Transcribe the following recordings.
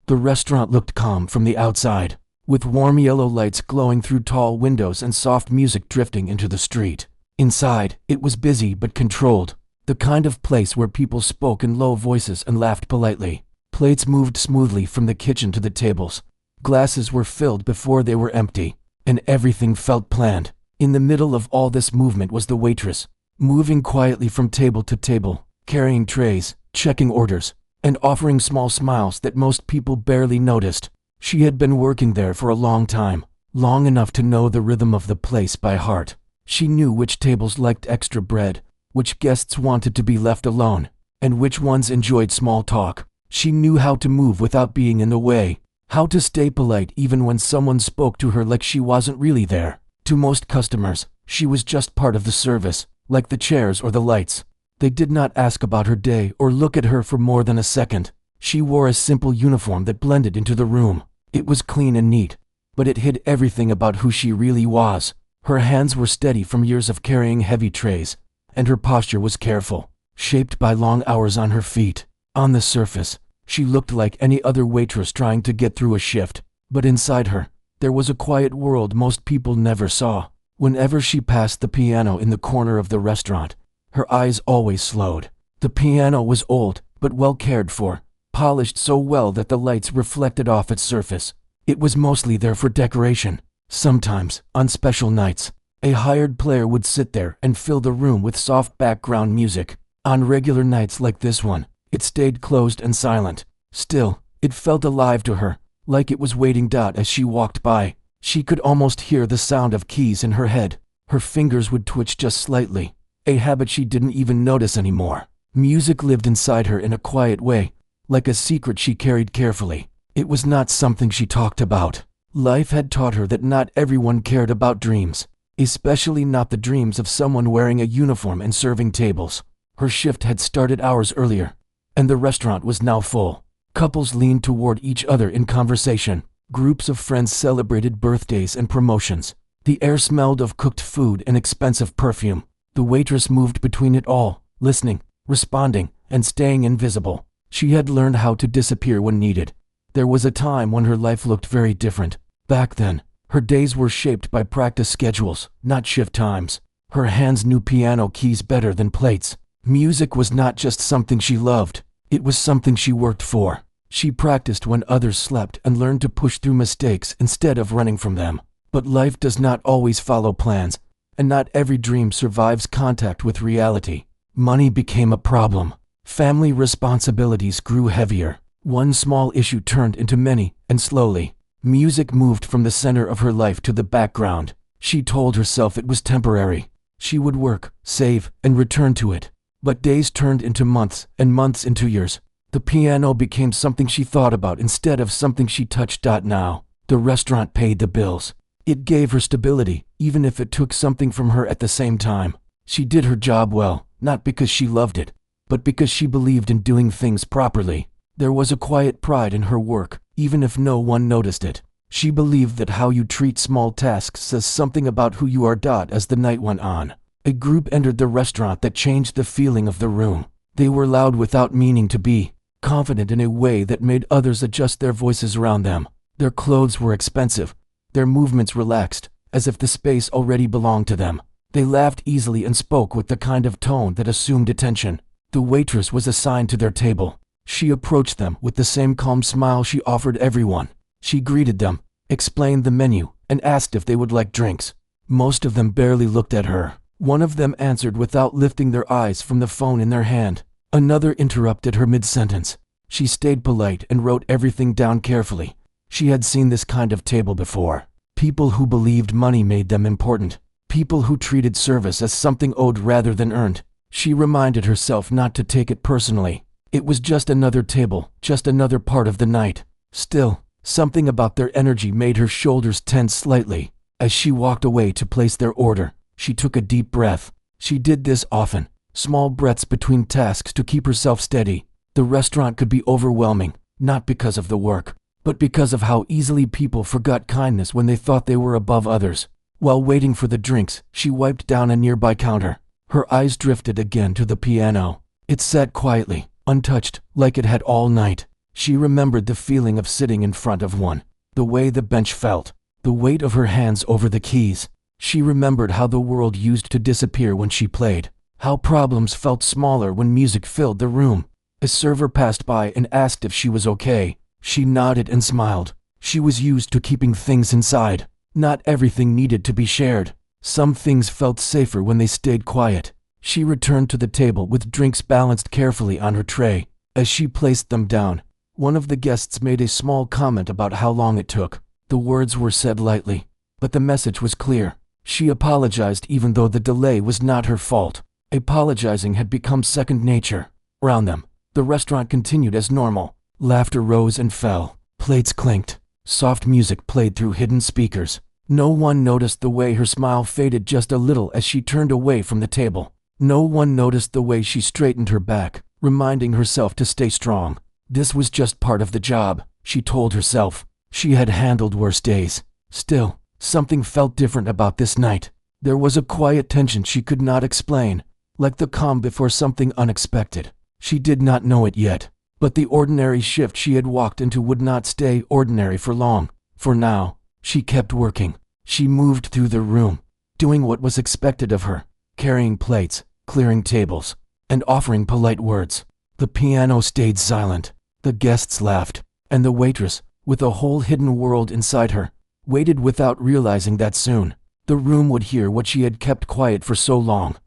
The restaurant looked calm from the outside, with warm yellow lights glowing through tall windows and soft music drifting into the street. Inside, it was busy but controlled, the kind of place where people spoke in low voices and laughed politely. Plates moved smoothly from the kitchen to the tables. Glasses were filled before they were empty, and everything felt planned. In the middle of all this movement was the waitress, moving quietly from table to table, carrying trays, checking orders, and offering small smiles that most people barely noticed. She had been working there for a long time, long enough to know the rhythm of the place by heart. She knew which tables liked extra bread, which guests wanted to be left alone, and which ones enjoyed small talk. She knew how to move without being in the way, how to stay polite even when someone spoke to her like she wasn't really there. To most customers, she was just part of the service, like the chairs or the lights. They did not ask about her day or look at her for more than a second. She wore a simple uniform that blended into the room. It was clean and neat, but it hid everything about who she really was. Her hands were steady from years of carrying heavy trays, and her posture was careful, shaped by long hours on her feet. On the surface, she looked like any other waitress trying to get through a shift, but inside her, there was a quiet world most people never saw. Whenever she passed the piano in the corner of the restaurant, her eyes always slowed. The piano was old, but well cared for, polished so well that the lights reflected off its surface. It was mostly there for decoration. Sometimes, on special nights, a hired player would sit there and fill the room with soft background music. On regular nights like this one, it stayed closed and silent. Still, it felt alive to her, like it was waiting. As she walked by, she could almost hear the sound of keys in her head. Her fingers would twitch just slightly, a habit she didn't even notice anymore. Music lived inside her in a quiet way, like a secret she carried carefully. It was not something she talked about. Life had taught her that not everyone cared about dreams, especially not the dreams of someone wearing a uniform and serving tables. Her shift had started hours earlier, and the restaurant was now full. Couples leaned toward each other in conversation. Groups of friends celebrated birthdays and promotions. The air smelled of cooked food and expensive perfume. The waitress moved between it all, listening, responding, and staying invisible. She had learned how to disappear when needed. There was a time when her life looked very different. Back then, her days were shaped by practice schedules, not shift times. Her hands knew piano keys better than plates. Music was not just something she loved, it was something she worked for. She practiced when others slept and learned to push through mistakes instead of running from them. But life does not always follow plans, and not every dream survives contact with reality. Money became a problem. Family responsibilities grew heavier. One small issue turned into many, and slowly, music moved from the center of her life to the background. She told herself it was temporary. She would work, save, and return to it. But days turned into months, and months into years. The piano became something she thought about instead of something she touched. Now, the restaurant paid the bills. It gave her stability, even if it took something from her at the same time. She did her job well, not because she loved it, but because she believed in doing things properly. There was a quiet pride in her work, even if no one noticed it. She believed that how you treat small tasks says something about who you are. As the night went on, a group entered the restaurant that changed the feeling of the room. They were loud without meaning to be, confident in a way that made others adjust their voices around them. Their clothes were expensive, their movements relaxed, as if the space already belonged to them. They laughed easily and spoke with the kind of tone that assumed attention. The waitress was assigned to their table. She approached them with the same calm smile she offered everyone. She greeted them, explained the menu, and asked if they would like drinks. Most of them barely looked at her. One of them answered without lifting their eyes from the phone in their hand. Another interrupted her mid-sentence. She stayed polite and wrote everything down carefully. She had seen this kind of table before. People who believed money made them important. People who treated service as something owed rather than earned. She reminded herself not to take it personally. It was just another table, just another part of the night. Still, something about their energy made her shoulders tense slightly. As she walked away to place their order, she took a deep breath. She did this often, small breaths between tasks to keep herself steady. The restaurant could be overwhelming, not because of the work, but because of how easily people forgot kindness when they thought they were above others. While waiting for the drinks, she wiped down a nearby counter. Her eyes drifted again to the piano. It sat quietly, untouched, like it had all night. She remembered the feeling of sitting in front of one, the way the bench felt, the weight of her hands over the keys. She remembered how the world used to disappear when she played, how problems felt smaller when music filled the room. A server passed by and asked if she was okay. She nodded and smiled. She was used to keeping things inside. Not everything needed to be shared. Some things felt safer when they stayed quiet. She returned to the table with drinks balanced carefully on her tray. As she placed them down, one of the guests made a small comment about how long it took. The words were said lightly, but the message was clear. She apologized even though the delay was not her fault. Apologizing had become second nature. Around them, the restaurant continued as normal. Laughter rose and fell. Plates clinked. Soft music played through hidden speakers. No one noticed the way her smile faded just a little as she turned away from the table. No one noticed the way she straightened her back, reminding herself to stay strong. This was just part of the job, she told herself. She had handled worse days. Still, something felt different about this night. There was a quiet tension she could not explain, like the calm before something unexpected. She did not know it yet, but the ordinary shift she had walked into would not stay ordinary for long. For now, she kept working. She moved through the room, doing what was expected of her, carrying plates, clearing tables, and offering polite words. The piano stayed silent. The guests laughed, and the waitress, with a whole hidden world inside her, waited without realizing that soon the room would hear what she had kept quiet for so long.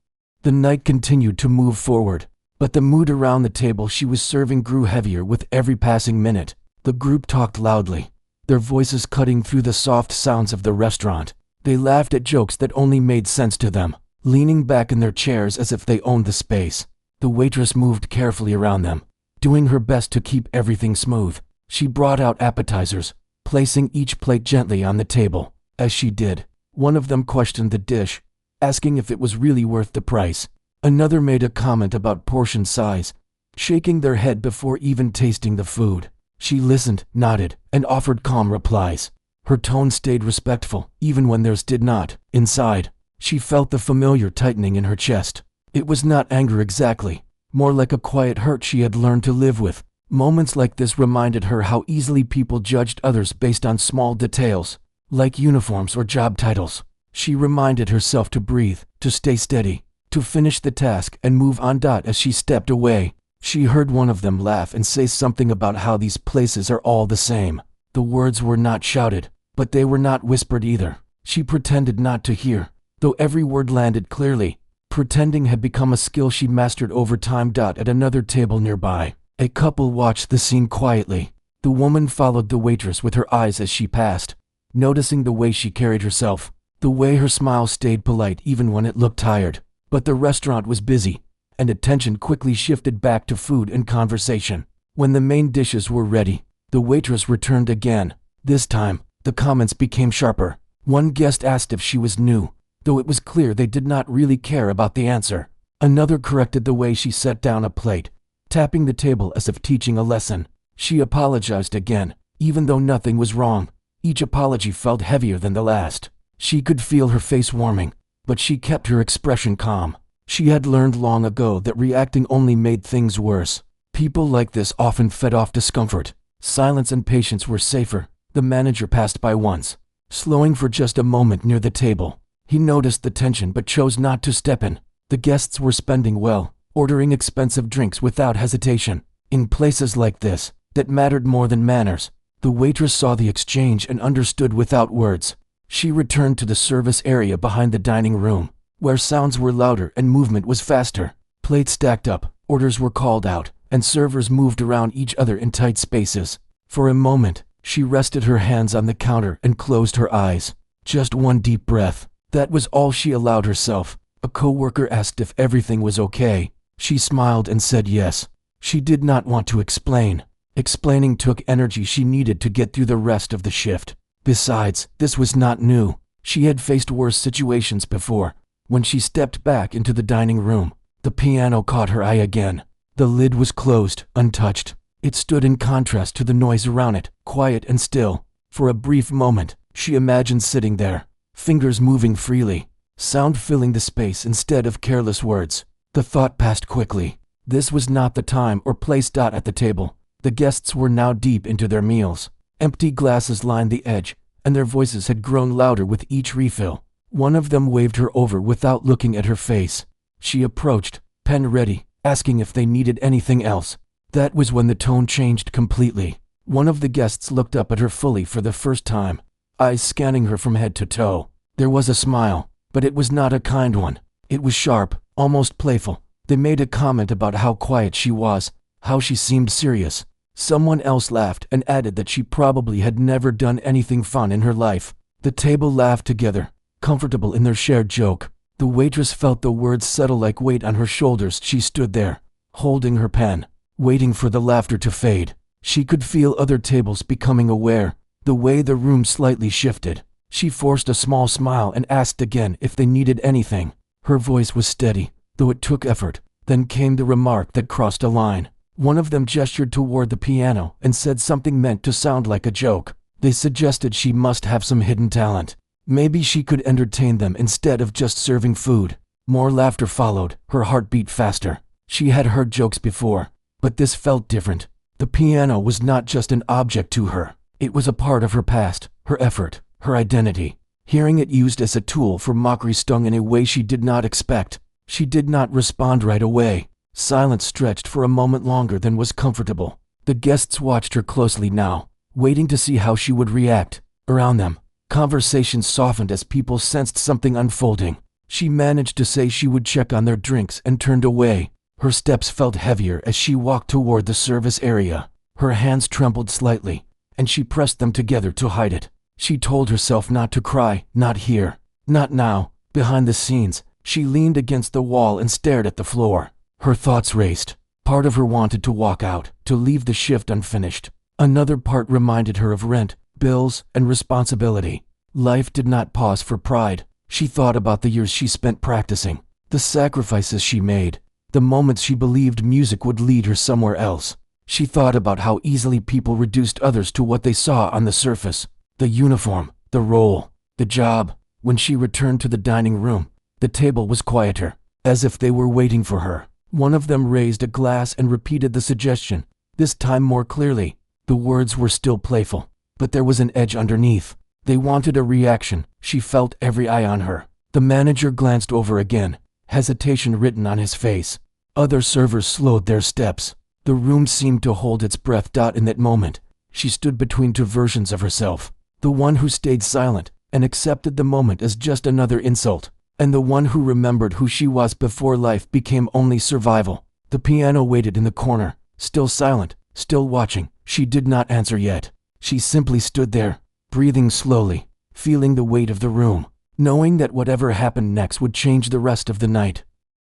The night continued to move forward, but the mood around the table she was serving grew heavier with every passing minute. The group talked loudly, their voices cutting through the soft sounds of the restaurant. They laughed at jokes that only made sense to them, leaning back in their chairs as if they owned the space. The waitress moved carefully around them, doing her best to keep everything smooth. She brought out appetizers, placing each plate gently on the table. As she did, one of them questioned the dish, asking if it was really worth the price. Another made a comment about portion size, shaking their head before even tasting the food. She listened, nodded, and offered calm replies. Her tone stayed respectful, even when theirs did not. Inside, she felt the familiar tightening in her chest. It was not anger exactly, more like a quiet hurt she had learned to live with. Moments like this reminded her how easily people judged others based on small details, like uniforms or job titles. She reminded herself to breathe, to stay steady, to finish the task and move on. As she stepped away, she heard one of them laugh and say something about how these places are all the same. The words were not shouted, but they were not whispered either. She pretended not to hear, though every word landed clearly. Pretending had become a skill she mastered over time. At another table nearby, a couple watched the scene quietly. The woman followed the waitress with her eyes as she passed, noticing the way she carried herself, the way her smile stayed polite even when it looked tired. But the restaurant was busy, and attention quickly shifted back to food and conversation. When the main dishes were ready, the waitress returned again. This time, the comments became sharper. One guest asked if she was new, though it was clear they did not really care about the answer. Another corrected the way she set down a plate, tapping the table as if teaching a lesson. She apologized again, even though nothing was wrong. Each apology felt heavier than the last. She could feel her face warming, but she kept her expression calm. She had learned long ago that reacting only made things worse. People like this often fed off discomfort. Silence and patience were safer. The manager passed by once, slowing for just a moment near the table. He noticed the tension but chose not to step in. The guests were spending well, ordering expensive drinks without hesitation. In places like this, that mattered more than manners. The waitress saw the exchange and understood without words. She returned to the service area behind the dining room, where sounds were louder and movement was faster. Plates stacked up, orders were called out, and servers moved around each other in tight spaces. For a moment, she rested her hands on the counter and closed her eyes. Just one deep breath. That was all she allowed herself. A coworker asked if everything was okay. She smiled and said yes. She did not want to explain. Explaining took energy she needed to get through the rest of the shift. Besides, this was not new. She had faced worse situations before. When she stepped back into the dining room, the piano caught her eye again. The lid was closed, untouched. It stood in contrast to the noise around it, quiet and still. For a brief moment, she imagined sitting there, fingers moving freely, sound filling the space instead of careless words. The thought passed quickly. This was not the time or place. At the table, The guests were now deep into their meals. Empty glasses lined the edge, and their voices had grown louder with each refill. One of them waved her over without looking at her face. She approached, pen ready, asking if they needed anything else. That was when the tone changed completely. One of the guests looked up at her fully for the first time, eyes scanning her from head to toe. There was a smile, but it was not a kind one. It was sharp, almost playful. They made a comment about how quiet she was, how she seemed serious. Someone else laughed and added that she probably had never done anything fun in her life. The table laughed together, comfortable in their shared joke. The waitress felt the words settle like weight on her shoulders. She stood there, holding her pen, waiting for the laughter to fade. She could feel other tables becoming aware, the way the room slightly shifted. She forced a small smile and asked again if they needed anything. Her voice was steady, though it took effort. Then came the remark that crossed a line. One of them gestured toward the piano and said something meant to sound like a joke. They suggested she must have some hidden talent. Maybe she could entertain them instead of just serving food. More laughter followed, her heart beat faster. She had heard jokes before, but this felt different. The piano was not just an object to her. It was a part of her past, her effort, her identity. Hearing it used as a tool for mockery stung in a way she did not expect. She did not respond right away. Silence stretched for a moment longer than was comfortable. The guests watched her closely now, waiting to see how she would react. Around them, conversations softened as people sensed something unfolding. She managed to say she would check on their drinks and turned away. Her steps felt heavier as she walked toward the service area. Her hands trembled slightly, and she pressed them together to hide it. She told herself not to cry, not here, not now. Behind the scenes, she leaned against the wall and stared at the floor. Her thoughts raced. Part of her wanted to walk out, to leave the shift unfinished. Another part reminded her of rent, bills, and responsibility. Life did not pause for pride. She thought about the years she spent practicing, the sacrifices she made, the moments she believed music would lead her somewhere else. She thought about how easily people reduced others to what they saw on the surface. The uniform, the role, the job. When she returned to the dining room, the table was quieter, as if they were waiting for her. One of them raised a glass and repeated the suggestion, this time more clearly. The words were still playful, but there was an edge underneath. They wanted a reaction. She felt every eye on her. The manager glanced over again, hesitation written on his face. Other servers slowed their steps. The room seemed to hold its breath. In that moment, she stood between two versions of herself. The one who stayed silent and accepted the moment as just another insult, and the one who remembered who she was before life became only survival. The piano waited in the corner, still silent, still watching. She did not answer yet. She simply stood there, breathing slowly, feeling the weight of the room, knowing that whatever happened next would change the rest of the night.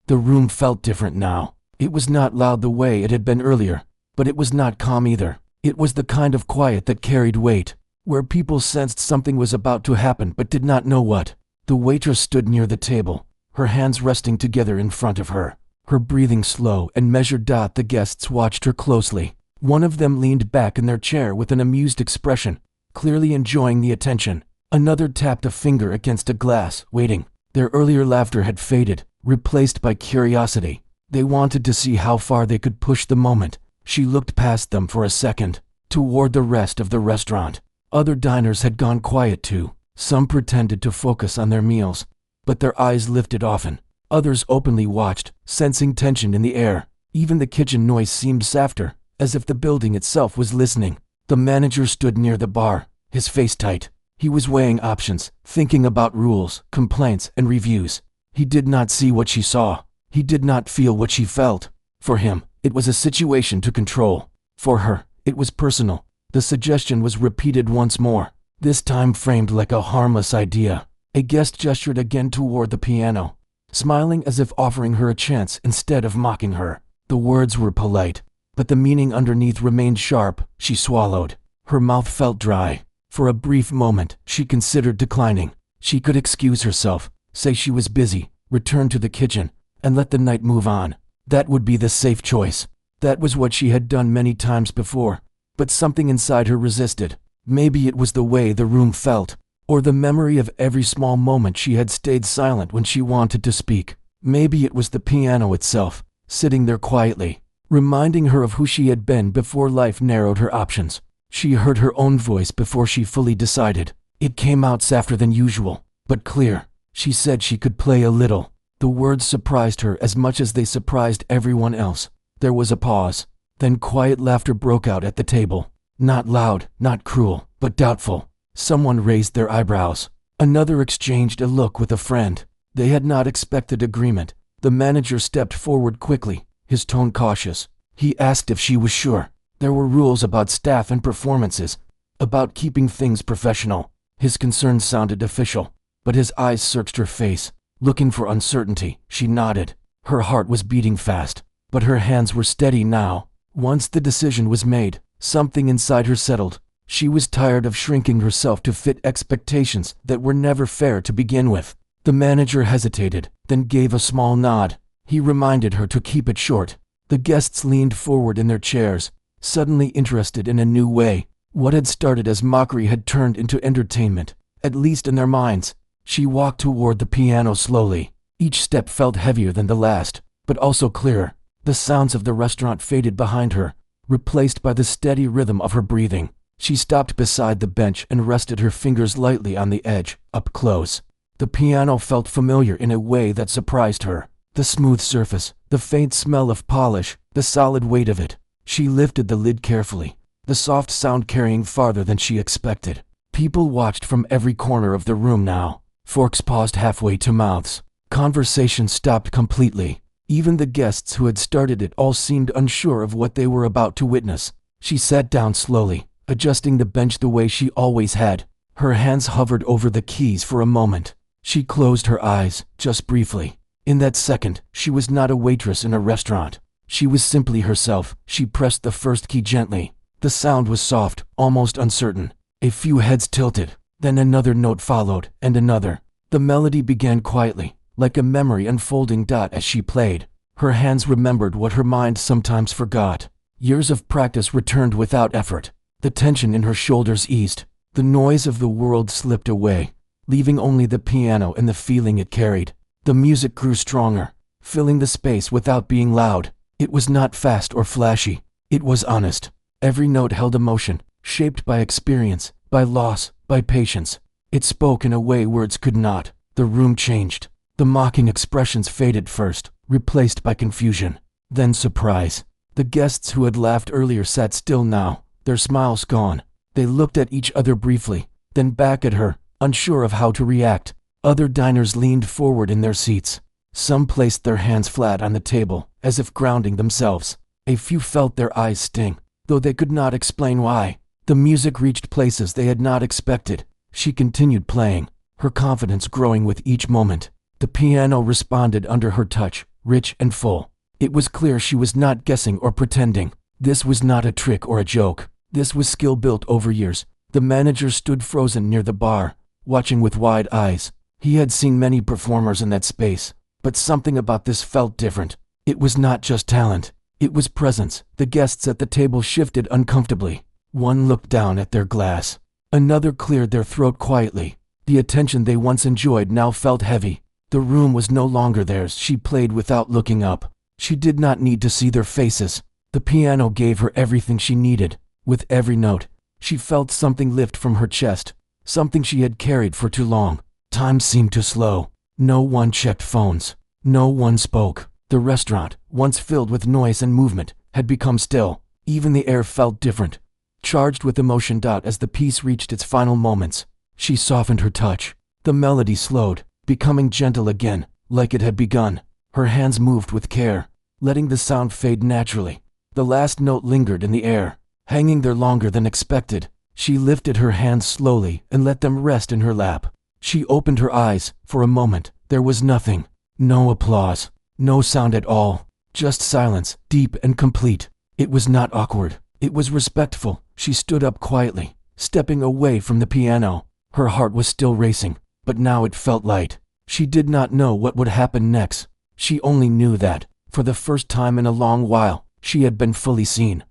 The room felt different now. It was not loud the way it had been earlier, but it was not calm either. It was the kind of quiet that carried weight, where people sensed something was about to happen but did not know what. The waitress stood near the table, her hands resting together in front of her, her breathing slow and measured. The guests watched her closely. One of them leaned back in their chair with an amused expression, clearly enjoying the attention. Another tapped a finger against a glass, waiting. Their earlier laughter had faded, replaced by curiosity. They wanted to see how far they could push the moment. She looked past them for a second, toward the rest of the restaurant. Other diners had gone quiet too. Some pretended to focus on their meals, but their eyes lifted often. Others openly watched, sensing tension in the air. Even the kitchen noise seemed softer, as if the building itself was listening. The manager stood near the bar, his face tight. He was weighing options, thinking about rules, complaints, and reviews. He did not see what she saw. He did not feel what she felt. For him, it was a situation to control. For her, it was personal. The suggestion was repeated once more, this time framed like a harmless idea. A guest gestured again toward the piano, smiling as if offering her a chance instead of mocking her. The words were polite, but the meaning underneath remained sharp. She swallowed. Her mouth felt dry. For a brief moment, she considered declining. She could excuse herself, say she was busy, return to the kitchen, and let the night move on. That would be the safe choice. That was what she had done many times before. But something inside her resisted. Maybe it was the way the room felt, or the memory of every small moment she had stayed silent when she wanted to speak. Maybe it was the piano itself, sitting there quietly, reminding her of who she had been before life narrowed her options. She heard her own voice before she fully decided. It came out softer than usual, but clear. She said she could play a little. The words surprised her as much as they surprised everyone else. There was a pause. Then quiet laughter broke out at the table. Not loud, not cruel, but doubtful. Someone raised their eyebrows. Another exchanged a look with a friend. They had not expected agreement. The manager stepped forward quickly, his tone cautious. He asked if she was sure. There were rules about staff and performances, about keeping things professional. His concern sounded official, but his eyes searched her face, looking for uncertainty. She nodded. Her heart was beating fast, but her hands were steady now. Once the decision was made, something inside her settled. She was tired of shrinking herself to fit expectations that were never fair to begin with. The manager hesitated, then gave a small nod. He reminded her to keep it short. The guests leaned forward in their chairs, suddenly interested in a new way. What had started as mockery had turned into entertainment, at least in their minds. She walked toward the piano slowly. Each step felt heavier than the last, but also clearer. The sounds of the restaurant faded behind her, replaced by the steady rhythm of her breathing. She stopped beside the bench and rested her fingers lightly on the edge, up close. The piano felt familiar in a way that surprised her. The smooth surface, the faint smell of polish, the solid weight of it. She lifted the lid carefully, the soft sound carrying farther than she expected. People watched from every corner of the room now. Forks paused halfway to mouths. Conversation stopped completely. Even the guests who had started it all seemed unsure of what they were about to witness. She sat down slowly, adjusting the bench the way she always had. Her hands hovered over the keys for a moment. She closed her eyes, just briefly. In that second, she was not a waitress in a restaurant. She was simply herself. She pressed the first key gently. The sound was soft, almost uncertain. A few heads tilted. Then another note followed, and another. The melody began quietly, like a memory unfolding as she played. Her hands remembered what her mind sometimes forgot. Years of practice returned without effort. The tension in her shoulders eased. The noise of the world slipped away, leaving only the piano and the feeling it carried. The music grew stronger, filling the space without being loud. It was not fast or flashy. It was honest. Every note held emotion, shaped by experience, by loss, by patience. It spoke in a way words could not. The room changed. The mocking expressions faded first, replaced by confusion, then surprise. The guests who had laughed earlier sat still now, their smiles gone. They looked at each other briefly, then back at her, unsure of how to react. Other diners leaned forward in their seats. Some placed their hands flat on the table, as if grounding themselves. A few felt their eyes sting, though they could not explain why. The music reached places they had not expected. She continued playing, her confidence growing with each moment. The piano responded under her touch, rich and full. It was clear she was not guessing or pretending. This was not a trick or a joke. This was skill built over years. The manager stood frozen near the bar, watching with wide eyes. He had seen many performers in that space, but something about this felt different. It was not just talent. It was presence. The guests at the table shifted uncomfortably. One looked down at their glass. Another cleared their throat quietly. The attention they once enjoyed now felt heavy. The room was no longer theirs. She played without looking up. She did not need to see their faces. The piano gave her everything she needed. With every note, she felt something lift from her chest, something she had carried for too long. Time seemed to slow. No one checked phones. No one spoke. The restaurant, once filled with noise and movement, had become still. Even the air felt different, charged with emotion. As the piece reached its final moments, she softened her touch. The melody slowed, becoming gentle again, like it had begun. Her hands moved with care, letting the sound fade naturally. The last note lingered in the air, hanging there longer than expected. She lifted her hands slowly and let them rest in her lap. She opened her eyes. For a moment, there was nothing. No applause. No sound at all. Just silence, deep and complete. It was not awkward. It was respectful. She stood up quietly, stepping away from the piano. Her heart was still racing, but now it felt light. She did not know what would happen next. She only knew that, for the first time in a long while, she had been fully seen.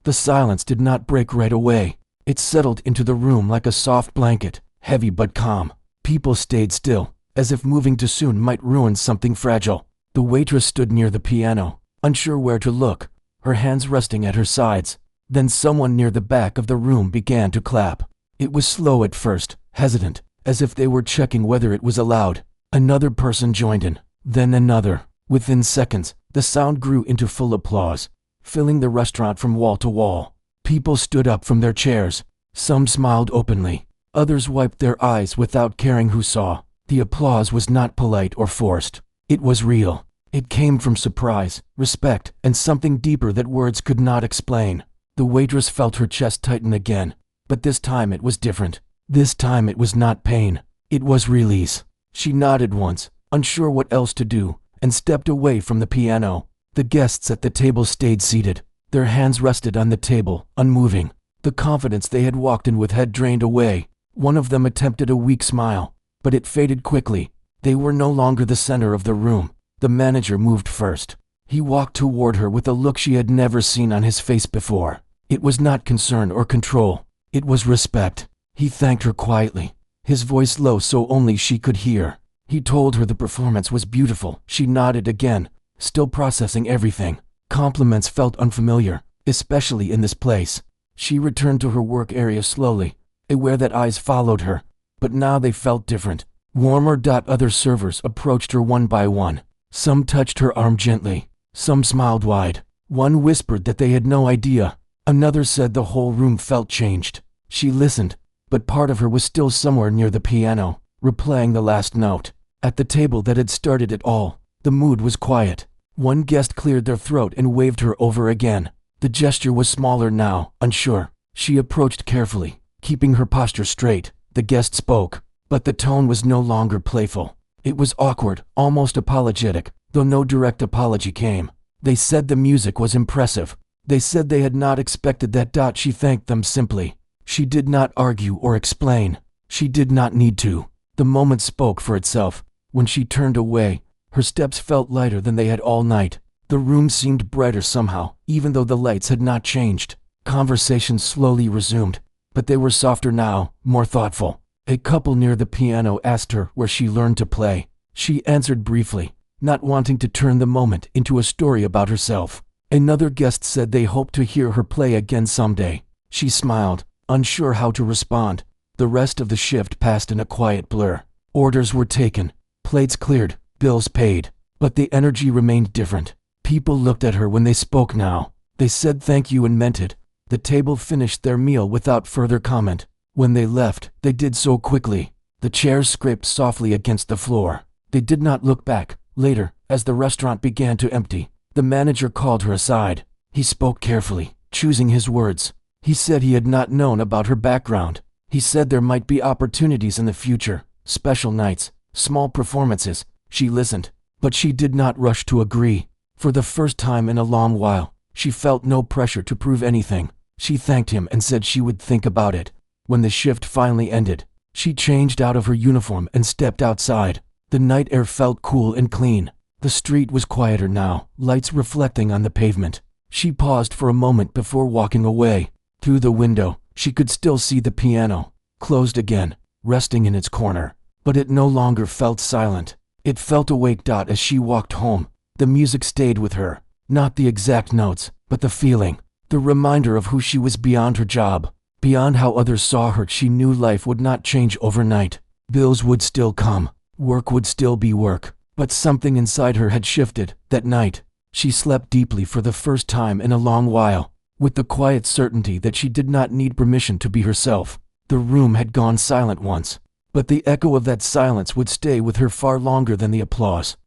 The silence did not break right away. It settled into the room like a soft blanket, heavy but calm. People stayed still, as if moving too soon might ruin something fragile. The waitress stood near the piano, unsure where to look. her hands resting at her sides. Then someone near the back of the room began to clap. It was slow at first, hesitant, as if they were checking whether it was allowed. Another person joined in, then another. Within seconds, the sound grew into full applause, filling the restaurant from wall to wall. People stood up from their chairs. Some smiled openly. Others wiped their eyes without caring who saw. The applause was not polite or forced. It was real. It came from surprise, respect, and something deeper that words could not explain. The waitress felt her chest tighten again, but this time it was different. This time it was not pain. It was release. She nodded once, unsure what else to do, and stepped away from the piano. The guests at the table stayed seated. Their hands rested on the table, unmoving. The confidence they had walked in with had drained away. One of them attempted a weak smile, but it faded quickly. They were no longer the center of the room. The manager moved first. He walked toward her with a look she had never seen on his face before. It was not concern or control. It was respect. He thanked her quietly, his voice low so only she could hear. He told her the performance was beautiful. She nodded again, still processing everything. Compliments felt unfamiliar, especially in this place. She returned to her work area slowly, aware that eyes followed her, but now they felt different. Warmer. Other servers approached her one by one. Some touched her arm gently. Some smiled wide. One whispered that they had no idea. Another said the whole room felt changed. She listened, but part of her was still somewhere near the piano, replaying the last note. At the table that had started it all, the mood was quiet. One guest cleared their throat and waved her over again. The gesture was smaller now, unsure. She approached carefully, keeping her posture straight. The guest spoke, but the tone was no longer playful. It was awkward, almost apologetic, though no direct apology came. They said the music was impressive. They said they had not expected that. She thanked them simply. She did not argue or explain. She did not need to. The moment spoke for itself. When she turned away, her steps felt lighter than they had all night. The room seemed brighter somehow, even though the lights had not changed. Conversations slowly resumed, but they were softer now, more thoughtful. A couple near the piano asked her where she learned to play. She answered briefly, not wanting to turn the moment into a story about herself. Another guest said they hoped to hear her play again someday. She smiled, unsure how to respond. The rest of the shift passed in a quiet blur. Orders were taken, plates cleared, bills paid, but the energy remained different. People looked at her when they spoke now. They said thank you and meant it. The table finished their meal without further comment. When they left, they did so quickly. The chairs scraped softly against the floor. They did not look back. Later, as the restaurant began to empty, the manager called her aside. He spoke carefully, choosing his words. He said he had not known about her background. He said there might be opportunities in the future, special nights, small performances. She listened, but she did not rush to agree. For the first time in a long while, she felt no pressure to prove anything. She thanked him and said she would think about it. When the shift finally ended, she changed out of her uniform and stepped outside. The night air felt cool and clean. The street was quieter now, lights reflecting on the pavement. She paused for a moment before walking away. Through the window, she could still see the piano, closed again, resting in its corner. But it no longer felt silent. It felt awake. As she walked home, the music stayed with her. Not the exact notes, but the feeling. The reminder of who she was beyond her job. Beyond how others saw her. She knew life would not change overnight. Bills would still come. Work would still be work. But something inside her had shifted. That night, she slept deeply for the first time in a long while, with the quiet certainty that she did not need permission to be herself. The room had gone silent once, but the echo of that silence would stay with her far longer than the applause.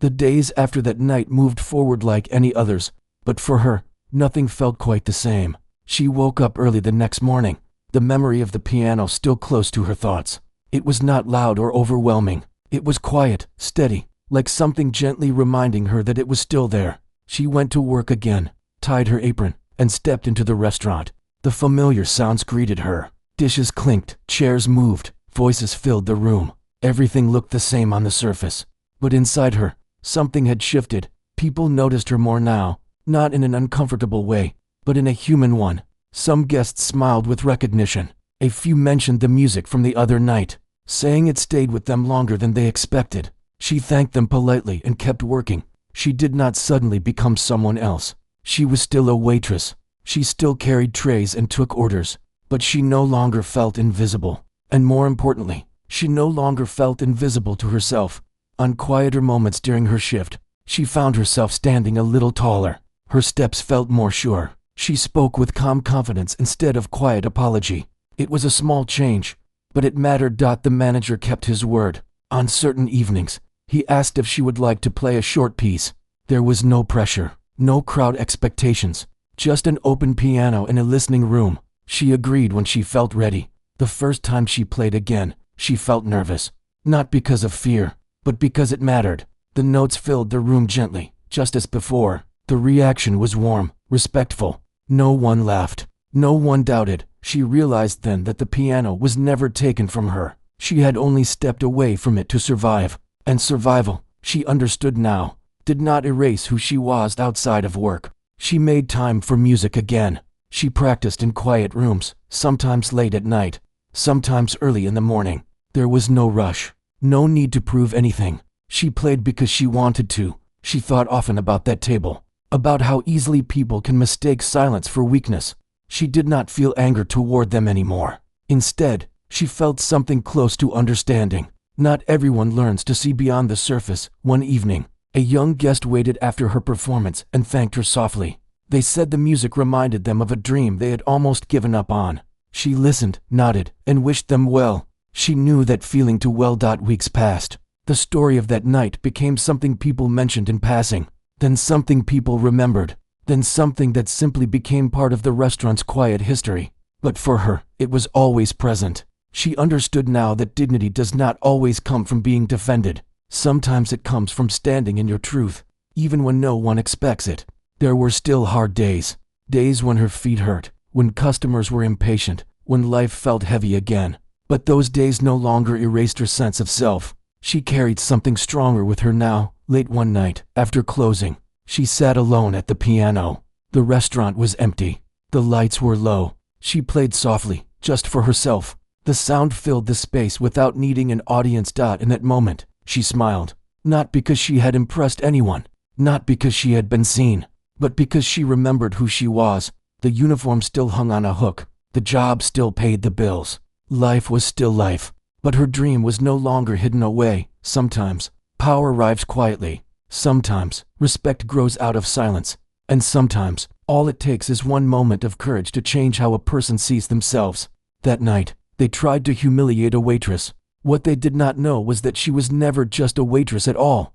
The days after that night moved forward like any others, but for her, nothing felt quite the same. She woke up early the next morning, the memory of the piano still close to her thoughts. It was not loud or overwhelming. It was quiet, steady, like something gently reminding her that it was still there. She went to work again, tied her apron, and stepped into the restaurant. The familiar sounds greeted her. Dishes clinked, chairs moved, voices filled the room. Everything looked the same on the surface. But inside her, something had shifted. People noticed her more now, not in an uncomfortable way, but in a human one. Some guests smiled with recognition. A few mentioned the music from the other night, saying it stayed with them longer than they expected. She thanked them politely and kept working. She did not suddenly become someone else. She was still a waitress. She still carried trays and took orders, but she no longer felt invisible. And more importantly, she no longer felt invisible to herself. On quieter moments during her shift, she found herself standing a little taller. Her steps felt more sure. She spoke with calm confidence instead of quiet apology. It was a small change, but it mattered. The manager kept his word. On certain evenings, he asked if she would like to play a short piece. There was no pressure, no crowd expectations, just an open piano in a listening room. She agreed when she felt ready. The first time she played again, she felt nervous. Not because of fear, but because it mattered. The notes filled the room gently, just as before. The reaction was warm, respectful. No one laughed. No one doubted. She realized then that the piano was never taken from her. She had only stepped away from it to survive. And survival, she understood now, did not erase who she was outside of work. She made time for music again. She practiced in quiet rooms, sometimes late at night, sometimes early in the morning. There was no rush, no need to prove anything. She played because she wanted to. She thought often about that table, about how easily people can mistake silence for weakness. She did not feel anger toward them anymore. Instead, she felt something close to understanding. Not everyone learns to see beyond the surface. One evening, a young guest waited after her performance and thanked her softly. They said the music reminded them of a dream they had almost given up on. She listened, nodded, and wished them well. She knew that feeling too well. Weeks passed. The story of that night became something people mentioned in passing, then something people remembered, then something that simply became part of the restaurant's quiet history. But for her, it was always present. She understood now that dignity does not always come from being defended. Sometimes it comes from standing in your truth, even when no one expects it. There were still hard days. Days when her feet hurt, when customers were impatient, when life felt heavy again. But those days no longer erased her sense of self. She carried something stronger with her now. Late one night, after closing, she sat alone at the piano. The restaurant was empty. The lights were low. She played softly, just for herself. The sound filled the space without needing an audience. In that moment, she smiled. Not because she had impressed anyone, not because she had been seen, but because she remembered who she was. The uniform still hung on a hook. The job still paid the bills. Life was still life. But her dream was no longer hidden away. Sometimes, power arrives quietly. Sometimes, respect grows out of silence. And sometimes, all it takes is one moment of courage to change how a person sees themselves. That night, they tried to humiliate a waitress. What they did not know was that she was never just a waitress at all.